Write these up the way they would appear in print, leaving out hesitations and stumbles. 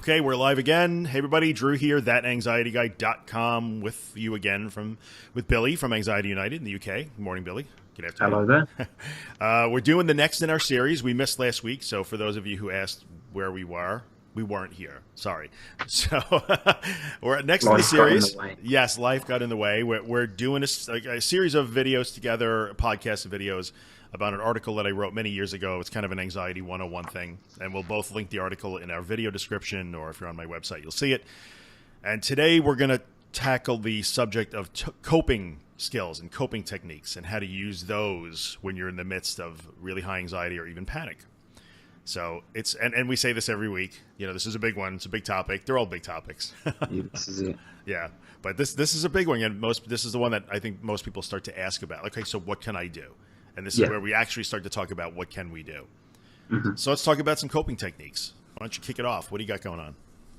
Okay, we're live again. Hey everybody, Drew here, thatanxietyguy.com with you again with Billy from Anxiety United in the UK. Good morning, Billy. Good afternoon. Hello there. We're doing the next in our series. We missed last week, so for those of you who asked where we weren't here. Sorry. So we're next in the series. Yes, life got in the way. We're doing a series of videos together, podcasts and videos about an article that I wrote many years ago. It's kind of an anxiety 101 thing. And we'll both link the article in our video description, or if you're on my website, you'll see it. And today we're going to tackle the subject of coping skills and coping techniques and how to use those when you're in the midst of really high anxiety or even panic. So it's, and we say this every week, you know, this is a big one. It's a big topic. They're all big topics. This is it. Yeah. But this is a big one. And this is the one that I think most people start to ask about. Okay, so what can I do? And this is where we actually start to talk about what can we do. Mm-hmm. So let's talk about some coping techniques. Why don't you kick it off? What do you got going on?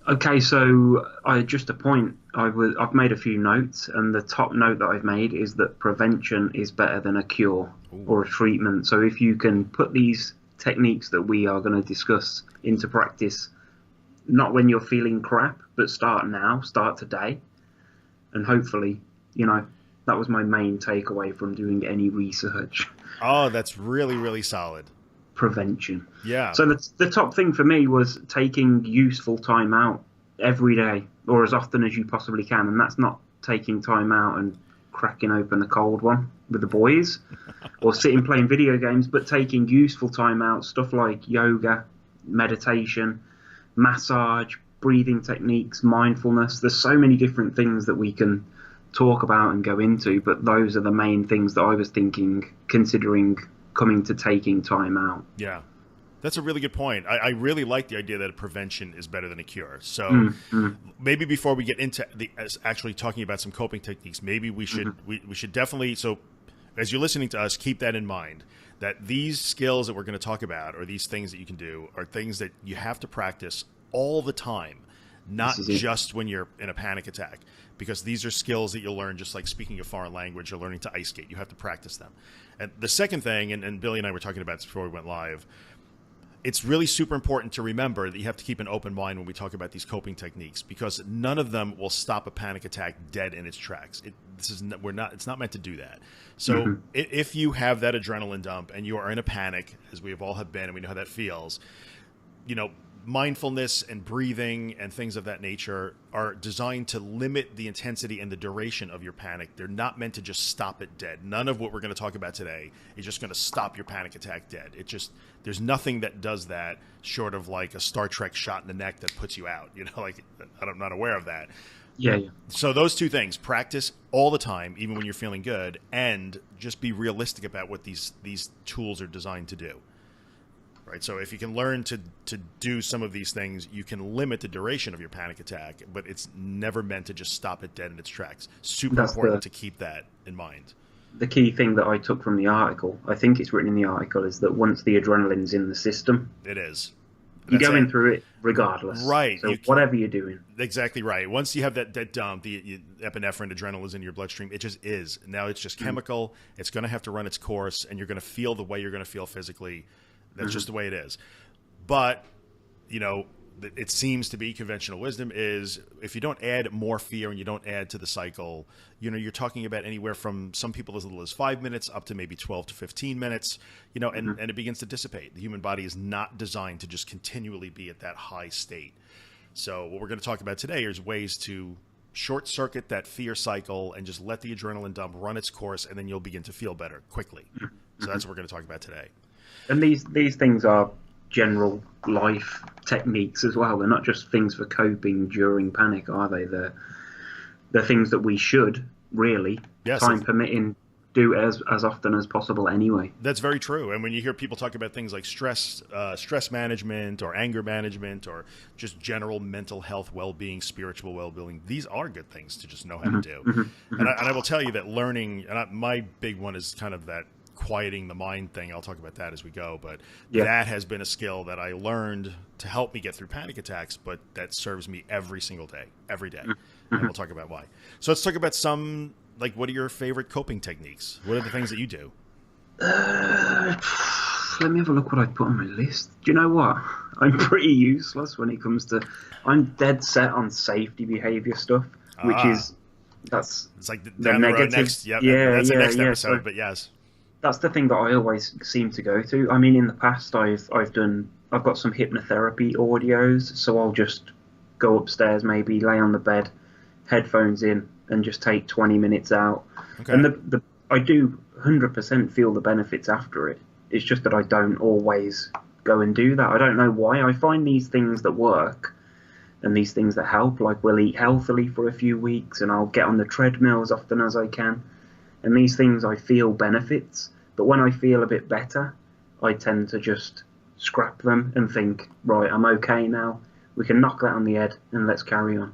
Okay, so just a point. I've made a few notes, and the top note that I've made is that prevention is better than a cure or a treatment. So if you can put these techniques that we are going to discuss into practice, not when you're feeling crap, but start now, start today, and hopefully, you know, that was my main takeaway from doing any research. Oh, that's really, really solid. Prevention. Yeah. So the top thing for me was taking useful time out every day, or as often as you possibly can. And that's not taking time out and cracking open a cold one with the boys or sitting playing video games, but taking useful time out, stuff like yoga, meditation, massage, breathing techniques, mindfulness. There's so many different things that we can talk about and go into, but those are the main things that I was thinking, considering coming to taking time out. Yeah, that's a really good point. I really like the idea that prevention is better than a cure. So maybe before we get into actually talking about some coping techniques, maybe we should we should definitely, so as you're listening to us, keep that in mind, that these skills that we're going to talk about, or these things that you can do, are things that you have to practice all the time, not just when you're in a panic attack, because these are skills that you'll learn just like speaking a foreign language or learning to ice skate. You have to practice them. And the second thing, and Billy and I were talking about this before we went live, it's really super important to remember that you have to keep an open mind when we talk about these coping techniques, because none of them will stop a panic attack dead in its tracks. It's not meant to do that. So if you have that adrenaline dump and you are in a panic, as we have all have been, and we know how that feels, you know, mindfulness and breathing and things of that nature are designed to limit the intensity and the duration of your panic. They're not meant to just stop it dead. None of what we're going to talk about today is just going to stop your panic attack dead. There's nothing that does that short of like a Star Trek shot in the neck that puts you out. You know, like, I'm not aware of that. Yeah. So those two things, practice all the time, even when you're feeling good, and just be realistic about what these tools are designed to do. Right. So if you can learn to do some of these things, you can limit the duration of your panic attack, but it's never meant to just stop it dead in its tracks. Super important to keep that in mind. The key thing that I took from the article, I think it's written in the article, is that once the adrenaline's in the system, it is. You're going through it regardless. Right. So whatever you're doing. Exactly right. Once you have that dump, the epinephrine, adrenaline in your bloodstream, it just is. Now it's just chemical. It's going to have to run its course, and you're going to feel the way you're going to feel physically. That's just the way it is. But, you know, it seems to be conventional wisdom is if you don't add more fear and you don't add to the cycle, you know, you're talking about anywhere from some people as little as 5 minutes up to maybe 12 to 15 minutes, you know, and it begins to dissipate. The human body is not designed to just continually be at that high state. So what we're going to talk about today is ways to short circuit that fear cycle and just let the adrenaline dump run its course, and then you'll begin to feel better quickly. So that's what we're going to talk about today. And these things are general life techniques as well. They're not just things for coping during panic, are they? They're things that we should really, time permitting, do as often as possible anyway. That's very true. And when you hear people talk about things like stress management or anger management or just general mental health, well-being, spiritual well-being, these are good things to just know how to do. And I will tell you that learning, and my big one is kind of that quieting the mind thing. I'll talk about that as we go, but that has been a skill that I learned to help me get through panic attacks, but that serves me every single day, every day. And we'll talk about why. So let's talk about some, like, what are your favorite coping techniques? What are the things that you do? Let me have a look what I put on my list. Do you know what? I'm pretty useless when it comes to. I'm dead set on safety behavior stuff, which is it's like the down the road negative. next. Yep, that's the next episode. So but yes, that's the thing that I always seem to go to. I mean, in the past, I've got some hypnotherapy audios, so I'll just go upstairs, maybe lay on the bed, headphones in, and just take 20 minutes out. okay. And I do 100% feel the benefits after it. It's just that I don't always go and do that. I don't know why. I find these things that work and these things that help, like we'll eat healthily for a few weeks and I'll get on the treadmill as often as I can. And these things I feel benefits, but when I feel a bit better, I tend to just scrap them and think, right, I'm okay now. We can knock that on the head and let's carry on.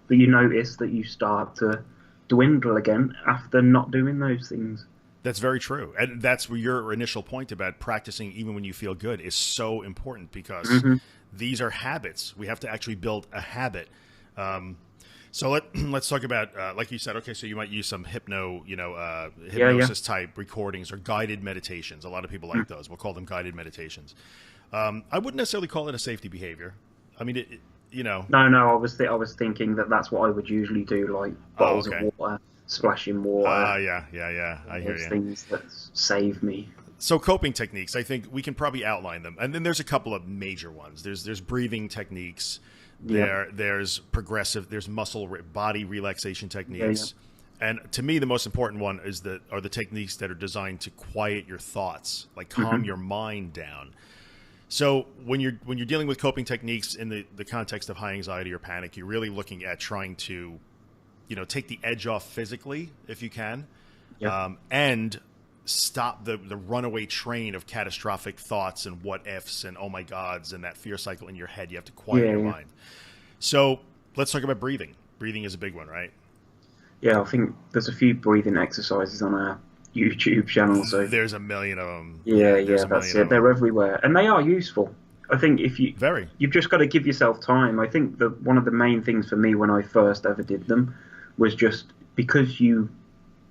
But you notice that you start to dwindle again after not doing those things. That's very true. And that's where your initial point about practicing even when you feel good is so important, because these are habits. We have to actually build a habit. So let's talk about, like you said, okay, so you might use some hypnosis type recordings or guided meditations. A lot of people like those. We'll call them guided meditations. I wouldn't necessarily call it a safety behavior. I mean, No, I was thinking that's what I would usually do, like bottles of water, splashing water. Yeah. I hear you. Things that save me. So coping techniques, I think we can probably outline them. And then there's a couple of major ones. There's breathing techniques. There's progressive. There's body relaxation techniques. Yeah. And to me, the most important one are the techniques that are designed to quiet your thoughts, like calm your mind down. So when you're dealing with coping techniques in the context of high anxiety or panic, you're really looking at trying to, take the edge off physically if you can, and stop the runaway train of catastrophic thoughts and what ifs and oh my gods and that fear cycle in your head. You have to quiet your mind. So let's talk about breathing. Breathing is a big one, right? Yeah, I think there's a few breathing exercises on our YouTube channel. So there's a million of them. Yeah, that's it. They're everywhere, and they are useful. I think you've just got to give yourself time. I think that one of the main things for me when I first ever did them was just because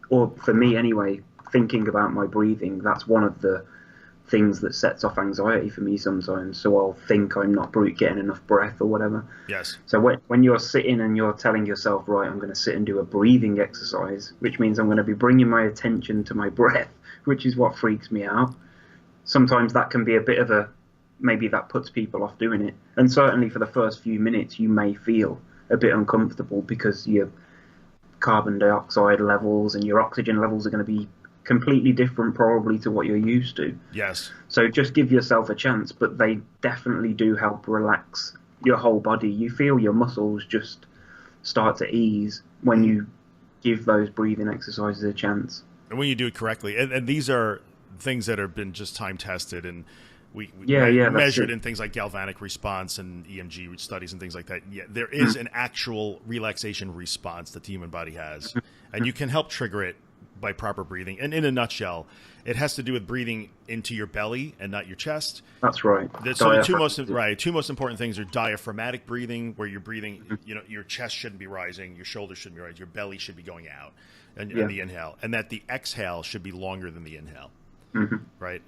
or for me anyway, thinking about my breathing, that's one of the things that sets off anxiety for me sometimes. So I'll think I'm not getting enough breath or whatever. Yes. So when you're sitting and you're telling yourself, right, I'm going to sit and do a breathing exercise, which means I'm going to be bringing my attention to my breath, which is what freaks me out. Sometimes that can be a bit of maybe that puts people off doing it. And certainly for the first few minutes, you may feel a bit uncomfortable because your carbon dioxide levels and your oxygen levels are going to be completely different probably to what you're used to. Yes. So just give yourself a chance, but they definitely do help relax your whole body. You feel your muscles just start to ease when you give those breathing exercises a chance. And when you do it correctly, and these are things that have been just time tested and we measured in things like galvanic response and EMG studies and things like that. Yeah, there is an actual relaxation response that the human body has, and you can help trigger it by proper breathing. And in a nutshell, it has to do with breathing into your belly and not your chest. That's right. So the two most important things are diaphragmatic breathing, where you're breathing, your chest shouldn't be rising, your shoulders shouldn't be rising, your belly should be going out, and the inhale, and that the exhale should be longer than the inhale. Right?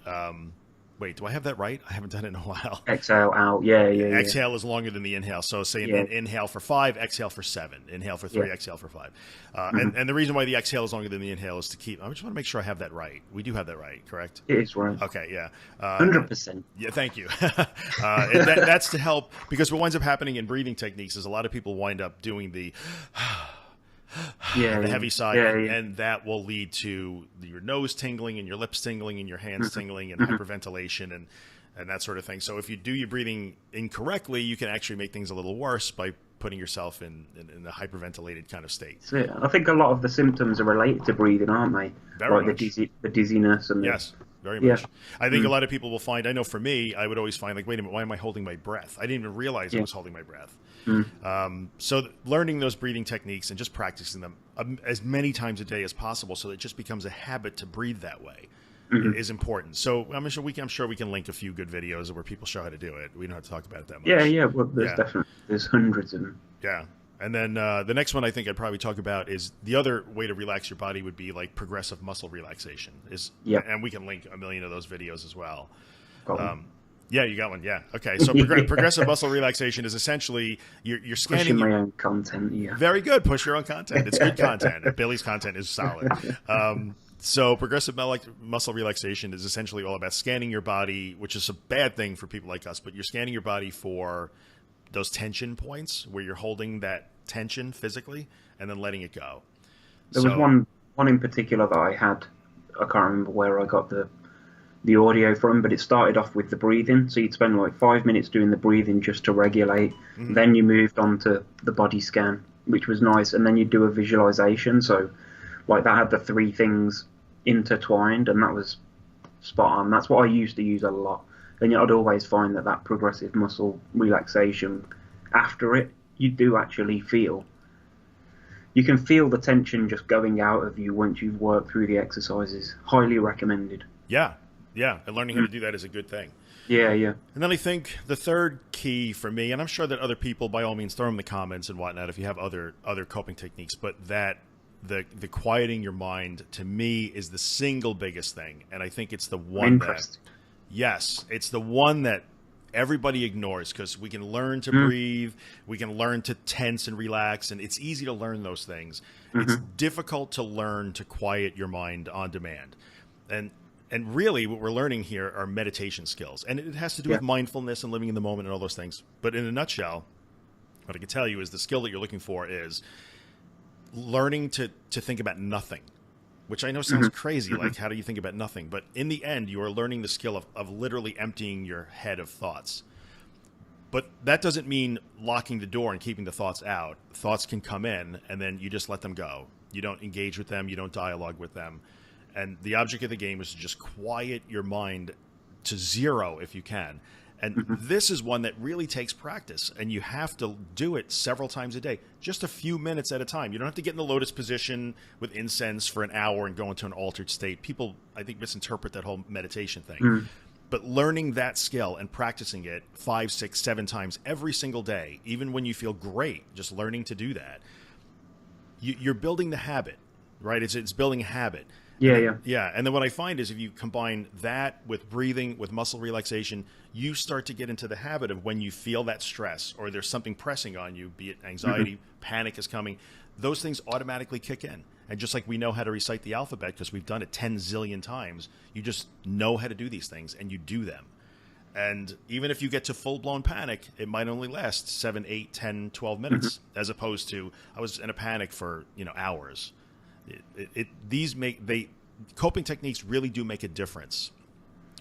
Wait, do I have that right? I haven't done it in a while. Exhale out, yeah. Exhale is longer than the inhale. So say inhale for 5, exhale for 7. Inhale for 3, exhale for 5. And the reason why the exhale is longer than the inhale is I just want to make sure I have that right. We do have that right, correct? It is right. Okay, yeah. 100%. Yeah, thank you. That's to help, because what winds up happening in breathing techniques is a lot of people wind up doing the heavy side, and that will lead to your nose tingling and your lips tingling and your hands tingling and hyperventilation and that sort of thing. So if you do your breathing incorrectly, you can actually make things a little worse by putting yourself in a hyperventilated kind of state. So, I think a lot of the symptoms are related to breathing, aren't they? Very much. The dizziness and very much. I think a lot of people will find, I know for me, I would always find, like, wait a minute, why am I holding my breath? I didn't even realize I was holding my breath. So learning those breathing techniques and just practicing them as many times a day as possible, so that it just becomes a habit to breathe that way, is important. So I'm sure we can link a few good videos where people show how to do it. We don't have to talk about it that much. Well, there's hundreds of them. Yeah. And then the next one I think I'd probably talk about is the other way to relax your body would be like progressive muscle relaxation. And we can link a million of those videos as well. Yeah, you got one. Yeah. Okay. So progressive muscle relaxation is essentially you're scanning Pushing my own content. Yeah. Very good. Push your own content. It's good content. Billy's content is solid. So progressive muscle relaxation is essentially all about scanning your body, which is a bad thing for people like us, but you're scanning your body for those tension points where you're holding that tension physically and then letting it go. There was one in particular that I had. I can't remember where I got the audio from, but it started off with the breathing. So you'd spend like 5 minutes doing the breathing just to regulate. Mm-hmm. Then you moved on to the body scan, which was nice. And then you'd do a visualization. So like that had the three things intertwined, and that was spot on. That's what I used to use a lot. And I'd always find that progressive muscle relaxation, after it, you do actually you can feel the tension just going out of you once you've worked through the exercises. Highly recommended. Yeah. Yeah, and learning how to do that is a good thing. Yeah, yeah. And then I think the third key for me, and I'm sure that other people, by all means, throw them in the comments and whatnot if you have other coping techniques, but that the quieting your mind, to me, is the single biggest thing. And I think it's the one it's the one that everybody ignores, because we can learn to breathe, we can learn to tense and relax, and it's easy to learn those things. Mm-hmm. It's difficult to learn to quiet your mind on demand. And really, what we're learning here are meditation skills. And it has to do with mindfulness and living in the moment and all those things. But in a nutshell, what I can tell you is the skill that you're looking for is learning to think about nothing, which I know sounds crazy. Like, how do you think about nothing? But in the end, you are learning the skill of literally emptying your head of thoughts. But that doesn't mean locking the door and keeping the thoughts out. Thoughts can come in, and then you just let them go. You don't engage with them. You don't dialogue with them. And the object of the game is to just quiet your mind to zero if you can. And this is one that really takes practice, and you have to do it several times a day, just a few minutes at a time. You don't have to get in the lotus position with incense for an hour and go into an altered state. People, I think, misinterpret that whole meditation thing. But learning that skill and practicing it 5, 6, 7 times every single day, even when you feel great, just learning to do that, you're building the habit, right? It's building a habit. Yeah. And then what I find is if you combine that with breathing, with muscle relaxation, you start to get into the habit of when you feel that stress or there's something pressing on you, be it anxiety, panic is coming, those things automatically kick in. And just like we know how to recite the alphabet because we've done it 10 zillion times, you just know how to do these things and you do them. And even if you get to full-blown panic, it might only last 7, 8, 10, 12 minutes, as opposed to I was in a panic for, hours. Coping techniques really do make a difference.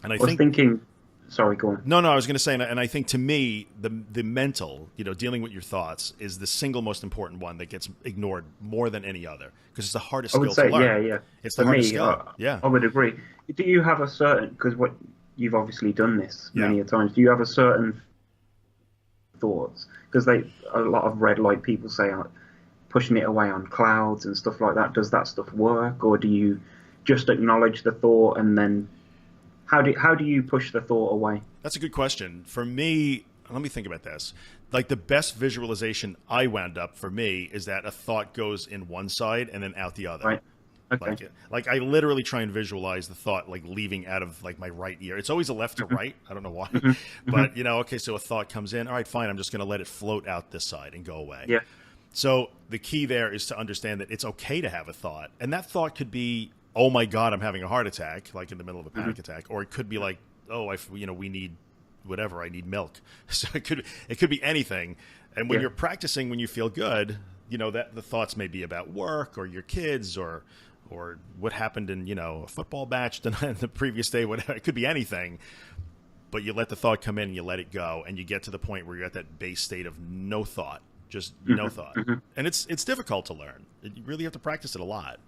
And I was thinking, sorry, go on. No, I was going to say, and I think to me, the mental, dealing with your thoughts is the single most important one that gets ignored more than any other, because it's the hardest skill to learn. Yeah. It's the hardest skill. I would agree. Do you have a certain, because you've obviously done this many a times, do you have a certain thoughts? Because a lot of red light people say, pushing it away on clouds and stuff like that. Does that stuff work, or do you just acknowledge the thought and then how do you push the thought away? That's a good question. For me, let me think about this. Like the best visualization I wound up for me is that a thought goes in one side and then out the other. Right. Okay. Like I literally try and visualize the thought like leaving out of like my right ear. It's always a left to right. I don't know why. But okay, so a thought comes in. All right, fine. I'm just going to let it float out this side and go away. Yeah. So the key there is to understand that it's okay to have a thought. And that thought could be, oh my God, I'm having a heart attack, like in the middle of a panic attack. Or it could be like, oh, we need whatever, I need milk. So it could be anything. And when you're practicing, when you feel good, that the thoughts may be about work or your kids or what happened in, a football match the previous day, whatever. It could be anything. But you let the thought come in and you let it go. And you get to the point where you're at that base state of no thought. Just no thought. And it's difficult to learn. You really have to practice it a lot.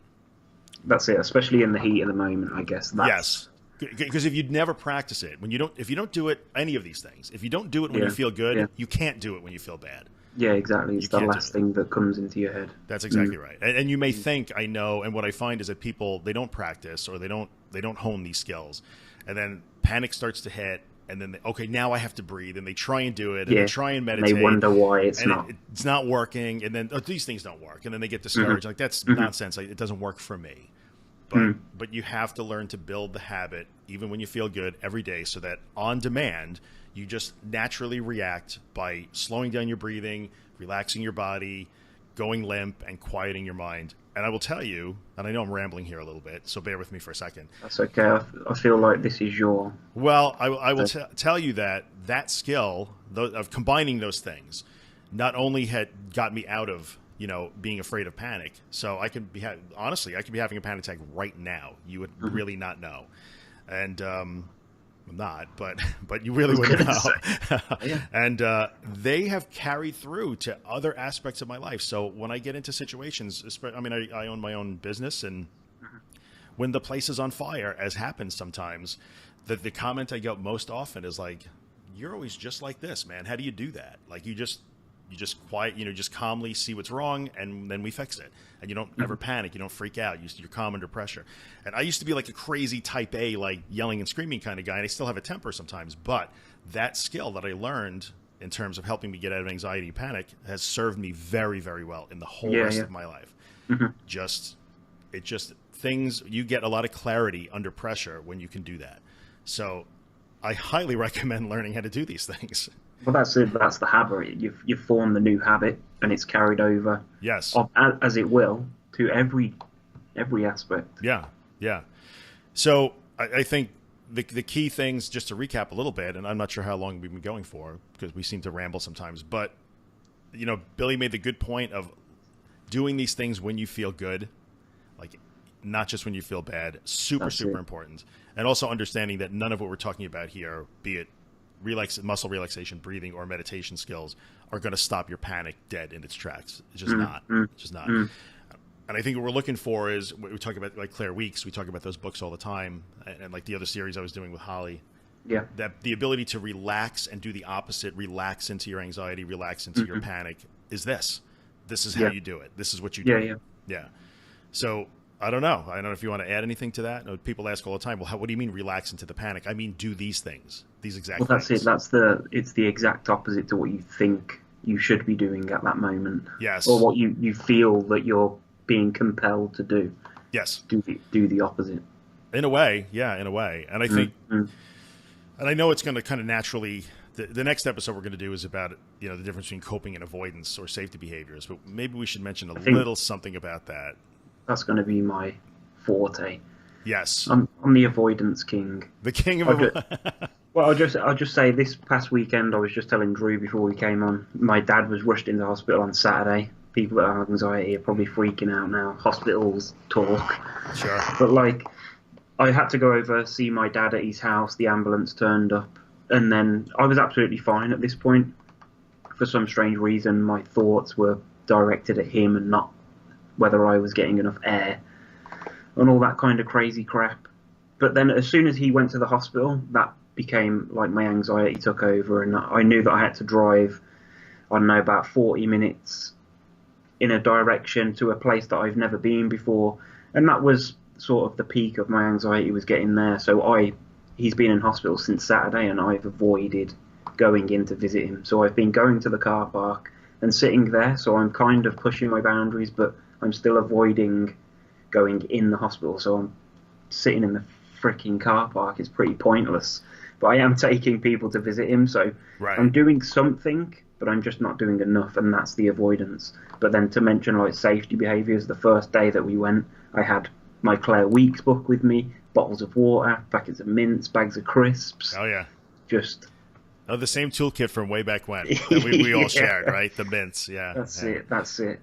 That's it, especially in the heat of the moment, I guess. Yes. Because if you'd never practice it, if you don't do it, any of these things, if you don't do it when you feel good, you can't do it when you feel bad. Yeah, exactly. It's the last thing that comes into your head. That's exactly right. And you may think, I know, and what I find is that people, they don't practice or they don't hone these skills. And then panic starts to hit. And then, now I have to breathe. And they try and do it. And they try and meditate. They wonder why it's not. It's not working. And then these things don't work. And then they get discouraged. Like, that's nonsense. It doesn't work for me. But you have to learn to build the habit, even when you feel good, every day, so that on demand, you just naturally react by slowing down your breathing, relaxing your body, going limp, and quieting your mind. And I will tell you, and I know I'm rambling here a little bit, so bear with me for a second. That's okay. I feel like this is your... Well, I will tell you that skill of combining those things not only had got me out of, being afraid of panic. So I could be honestly, I could be having a panic attack right now. You would really not know. And I'm not, but you really would know. Yeah. And they have carried through to other aspects of my life. So when I get into situations, I own my own business, and when the place is on fire, as happens sometimes, the comment I get most often is like, "You're always just like this, man. How do you do that? Like you just quiet, just calmly see what's wrong, and then we fix it. And you don't ever panic. You don't freak out. You're calm under pressure." And I used to be like a crazy type A, like yelling and screaming kind of guy. And I still have a temper sometimes. But that skill that I learned in terms of helping me get out of anxiety and panic has served me very, very well in the whole rest of my life. Things, you get a lot of clarity under pressure when you can do that. So I highly recommend learning how to do these things. Well, that's it. That's the habit. You've formed the new habit, and it's carried over. Yes, as it will to every aspect. Yeah. So I think the key things, just to recap a little bit, and I'm not sure how long we've been going for because we seem to ramble sometimes, but Billy made the good point of doing these things when you feel good, like not just when you feel bad. Super important, and also understanding that none of what we're talking about here, be it muscle relaxation, breathing, or meditation skills, are going to stop your panic dead in its tracks. It's just not. It's just not. And I think what we're looking for is, we talk about, like Claire Weeks, we talk about those books all the time, and like the other series I was doing with Holly. Yeah. That the ability to relax and do the opposite, relax into your anxiety, relax into your panic, is this. This is how you do it. This is what you do. Yeah. So I don't know. I don't know if you want to add anything to that. People ask all the time, well, what do you mean relax into the panic? I mean, do these things, these exact things. Well, that's it. It's the exact opposite to what you think you should be doing at that moment. Yes. Or what you feel that you're being compelled to do. Yes. Do the opposite. In a way. Yeah, in a way. And I think, and I know it's going to kind of naturally, the next episode we're going to do is about, the difference between coping and avoidance or safety behaviors. But maybe we should mention a little something about that. That's going to be my forte. Yes. I'm the avoidance king. The king of avoidance. Well, I'll just say this past weekend, I was just telling Drew before we came on, my dad was rushed into hospital on Saturday. People that have anxiety are probably freaking out now. Hospitals talk. Sure. But I had to go over, see my dad at his house. The ambulance turned up. And then I was absolutely fine at this point. For some strange reason, my thoughts were directed at him and not whether I was getting enough air and all that kind of crazy crap. But then as soon as he went to the hospital, that became like my anxiety took over, and I knew that I had to drive, I don't know, about 40 minutes in a direction to a place that I've never been before. And that was sort of the peak of my anxiety, was getting there. So he's been in hospital since Saturday, and I've avoided going in to visit him. So I've been going to the car park and sitting there. So I'm kind of pushing my boundaries, but I'm still avoiding going in the hospital. So I'm sitting in the freaking car park. It's pretty pointless. But I am taking people to visit him. So I'm doing something, but I'm just not doing enough. And that's the avoidance. But then to mention like safety behaviours, the first day that we went, I had my Claire Weeks book with me, bottles of water, packets of mints, bags of crisps. Oh, yeah. Just... Oh, the same toolkit from way back when. We all shared, right? The mints, yeah. That's it.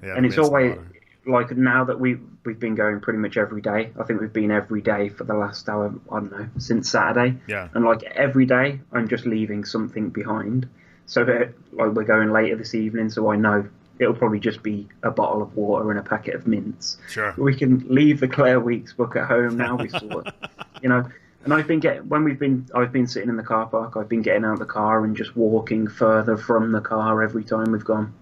Yeah, and it's always... Like now that we've been going pretty much every day. I think we've been every day for the last hour, I don't know, since Saturday. Yeah. And like every day, I'm just leaving something behind. So that, like, we're going later this evening, so I know it'll probably just be a bottle of water and a packet of mints. Sure. We can leave the Claire Weeks book at home now. We sort of, And I've been sitting in the car park. I've been getting out of the car and just walking further from the car every time we've gone.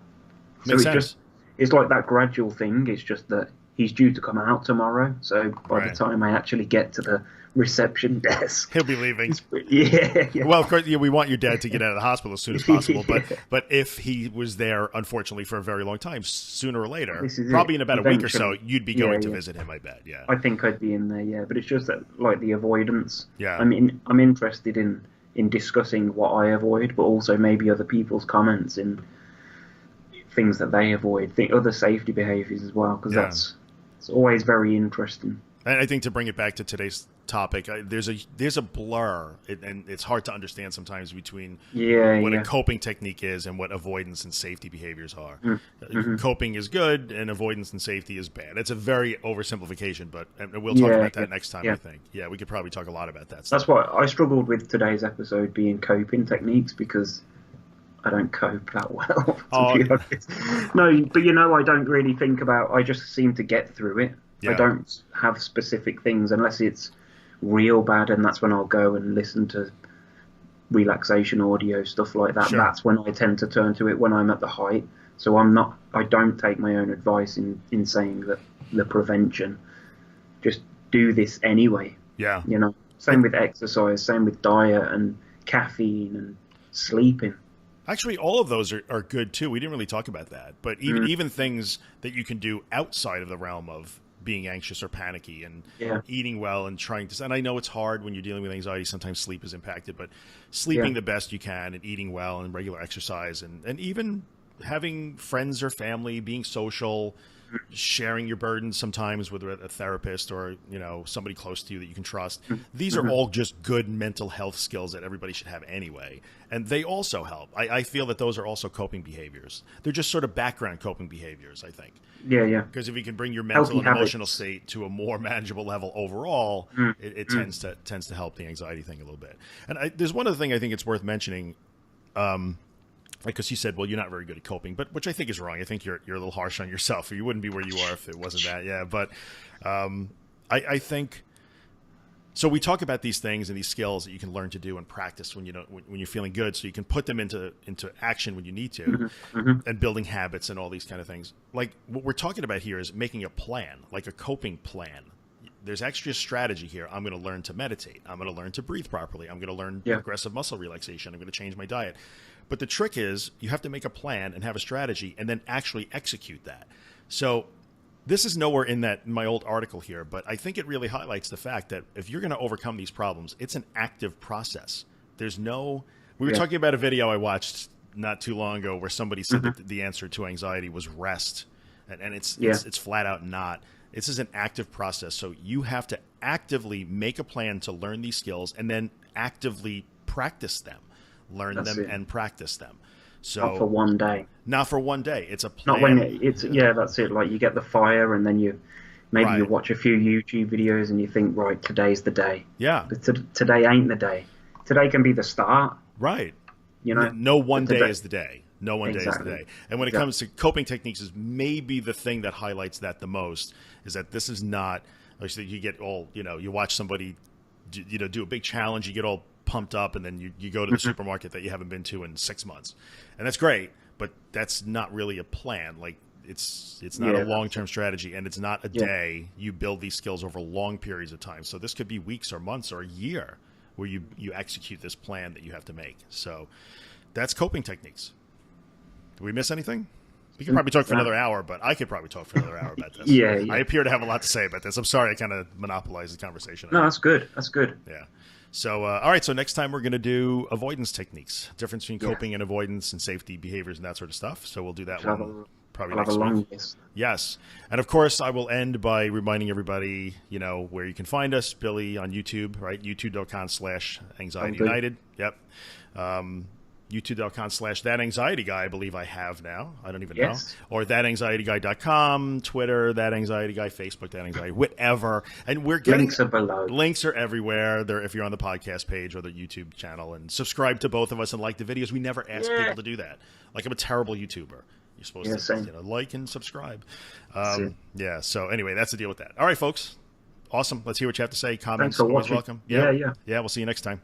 Makes sense. It's like that gradual thing. It's just that he's due to come out tomorrow. So by the time I actually get to the reception desk. He'll be leaving. Yeah. Well, of course, we want your dad to get out of the hospital as soon as possible. But if he was there, unfortunately, for a very long time, sooner or later, probably in about a week or so, you'd be going to visit him. I bet. Yeah. I think I'd be in there. Yeah, but it's just that, like, the avoidance. Yeah. I mean, I'm interested in discussing what I avoid, but also maybe other people's comments in things that they avoid, other safety behaviours as well, because it's always very interesting. And I think to bring it back to today's topic, there's a blur, and it's hard to understand sometimes between what a coping technique is and what avoidance and safety behaviors are. Mm-hmm. Coping is good, and avoidance and safety is bad. It's a very oversimplification, but we'll talk about that next time. I think. Yeah, we could probably talk a lot about that stuff. That's why I struggled with today's episode being coping techniques, because I don't cope that well. To be honest. No, but I don't really think about. I just seem to get through it. Yeah. I don't have specific things unless it's real bad, and that's when I'll go and listen to relaxation audio, stuff like that. Sure. That's when I tend to turn to it when I'm at the height. So I don't take my own advice in saying that the prevention. Just do this anyway. Yeah. Same with exercise, same with diet and caffeine and sleeping. Actually, all of those are good too. We didn't really talk about that, but even things that you can do outside of the realm of being anxious or panicky, and eating well and trying to. And I know it's hard when you're dealing with anxiety. Sometimes sleep is impacted, but sleeping the best you can and eating well and regular exercise and even having friends or family, being social, sharing your burdens sometimes with a therapist or somebody close to you that you can trust. These are all just good mental health skills that everybody should have anyway, and they also help. I feel that those are also coping behaviors. They're just sort of background coping behaviors, I think. Yeah. Because if you can bring your mental and emotional state to a more manageable level overall, it tends to help the anxiety thing a little bit. And there's one other thing I think it's worth mentioning. Because you said, well, you're not very good at coping, but which I think is wrong. I think you're a little harsh on yourself, or you wouldn't be where you are if it wasn't that. Yeah, but I think so. We talk about these things and these skills that you can learn to do and practice when you're feeling good, so you can put them into action when you need to, and building habits and all these kind of things. Like what we're talking about here is making a plan, like a coping plan. There's actually a strategy here. I'm going to learn to meditate. I'm going to learn to breathe properly. I'm going to learn progressive muscle relaxation. I'm going to change my diet. But the trick is you have to make a plan and have a strategy and then actually execute that. So this is nowhere in my old article here, but I think it really highlights the fact that if you're going to overcome these problems, it's an active process. We were talking about a video I watched not too long ago where somebody said that the answer to anxiety was rest. And it's flat out not. This is an active process. So you have to actively make a plan to learn these skills and then actively practice them. And practice them. So not for one day. Not for one day. It's a plan. Not when that's it. Like you get the fire, and then you watch a few YouTube videos, and you think, right, today's the day. Yeah. But today ain't the day. Today can be the start. Right. No one day is the day. No one day is the day. And when it comes to coping techniques, is maybe the thing that highlights that the most is that this is not. Like you get all you watch somebody do a big challenge, you get all pumped up, and then you go to the supermarket that you haven't been to in 6 months, and that's great, but that's not really a plan. Like it's not a long-term strategy, and it's not a day. You build these skills over long periods of time, so this could be weeks or months or a year where you execute this plan that you have to make. So that's coping techniques. Did we miss anything? We could probably talk for another hour, but I could probably talk for another hour about this. I appear to have a lot to say about this. I'm sorry I kind of monopolized the conversation. No, that's good. Yeah. So, all right. So next time we're going to do avoidance techniques, difference between coping and avoidance and safety behaviors and that sort of stuff. So we'll do that one probably next week. Yes. And of course, I will end by reminding everybody, where you can find us, Billy, on YouTube, right? youtube.com/Anxiety United. Yep. youtube.com/thatanxietyguy, I believe I have now. I don't even know. Or thatanxietyguy.com, Twitter, thatanxietyguy, Facebook, thatanxiety, whatever. And we're getting links are below. Links are everywhere. They're if you're on the podcast page or the YouTube channel, and subscribe to both of us and like the videos. We never ask people to do that. Like, I'm a terrible YouTuber. You're supposed to like and subscribe. So anyway, that's the deal with that. All right, folks. Awesome. Let's hear what you have to say. Comments always welcome. Yeah. We'll see you next time.